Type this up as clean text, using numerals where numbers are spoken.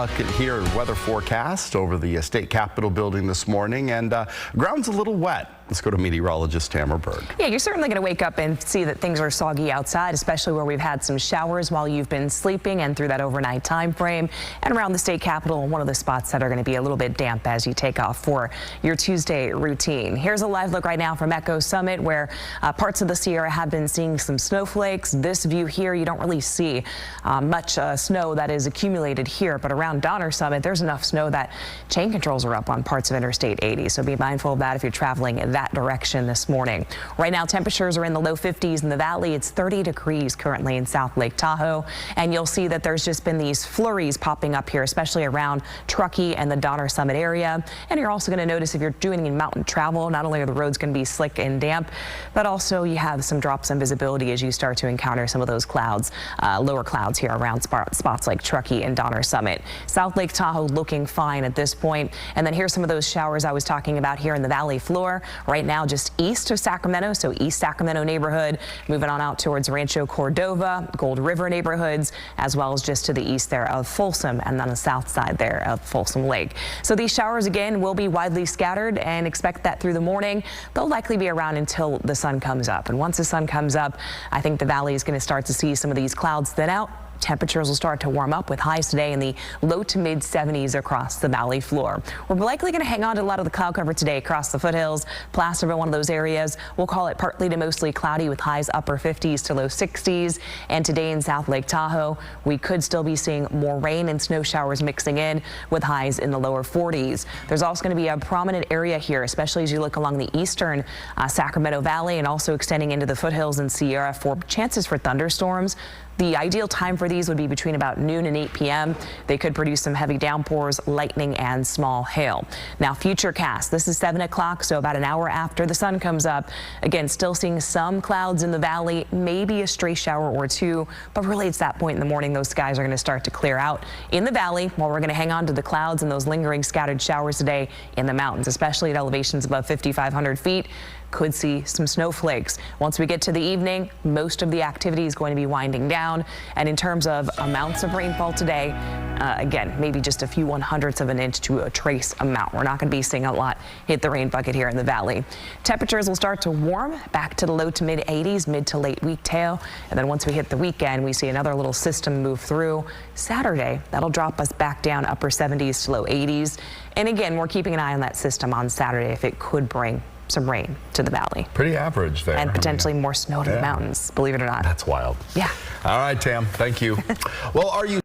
look here at weather forecast over the state capitol building this morning, and ground's a little wet. Let's go to meteorologist Tamara Berg. Yeah, you're certainly going to wake up and see that things are soggy outside, especially where we've had some showers while you've been sleeping and through that overnight time frame. And around the state capitol, one of the spots that are going to be a little bit damp as you take off for your Tuesday routine. Here's a live look right now from Echo Summit, where parts of the Sierra have been seeing some snowflakes. This view here, you don't really see much snow that is accumulated here, but around Donner Summit, there's enough snow that chain controls are up on parts of Interstate 80. So be mindful of that if you're traveling in that direction this morning. Right now, temperatures are in the low 50s in the valley. It's 30 degrees currently in South Lake Tahoe, and you'll see that there's just been these flurries popping up here, especially around Truckee and the Donner Summit area. And you're also going to notice if you're doing any mountain travel, not only are the roads going to be slick and damp, but also you have some drops in visibility as you start to encounter some of those clouds, lower clouds here around spots like Truckee and Donner Summit. South Lake Tahoe looking fine at this point. And then here's some of those showers I was talking about here in the valley floor. Right now, just east of Sacramento, so East Sacramento neighborhood, moving on out towards Rancho Cordova, Gold River neighborhoods, as well as just to the east there of Folsom and on the south side there of Folsom Lake. So these showers again will be widely scattered, and expect that through the morning. They'll likely be around until the sun comes up. And once the sun comes up, I think the valley is going to start to see some of these clouds thin out. Temperatures will start to warm up with highs today in the low to mid 70s across the valley floor. We're likely going to hang on to a lot of the cloud cover today across the foothills. Placerville, one of those areas. We'll call it partly to mostly cloudy with highs upper 50s to low 60s. And today in South Lake Tahoe, we could still be seeing more rain and snow showers mixing in with highs in the lower 40s. There's also going to be a prominent area here, especially as you look along the eastern Sacramento Valley and also extending into the foothills and Sierra for chances for thunderstorms. The ideal time for these would be between about noon and 8 p.m. They could produce some heavy downpours, lightning, and small hail. Now, Futurecast, this is 7 o'clock, so about an hour after the sun comes up. Again, still seeing some clouds in the valley, maybe a stray shower or two, but really it's that point in the morning those skies are going to start to clear out in the valley, while we're going to hang on to the clouds and those lingering scattered showers today in the mountains, especially at elevations above 5,500 feet. Could see some snowflakes. Once we get to the evening, most of the activity is going to be winding down. And in terms of amounts of rainfall today, again, maybe just a few 1/100ths of an inch to a trace amount. We're not going to be seeing a lot hit the rain bucket here in the valley. Temperatures will start to warm back to the low to mid 80s, mid to late week tail. And then once we hit the weekend, we see another little system move through. Saturday, that'll drop us back down upper 70s to low 80s. And again, we're keeping an eye on that system on Saturday if it could bring some rain to the valley. Pretty average there. And potentially more snow to the mountains, believe it or not. That's wild. Yeah. All right, Tam, thank you. Well, are you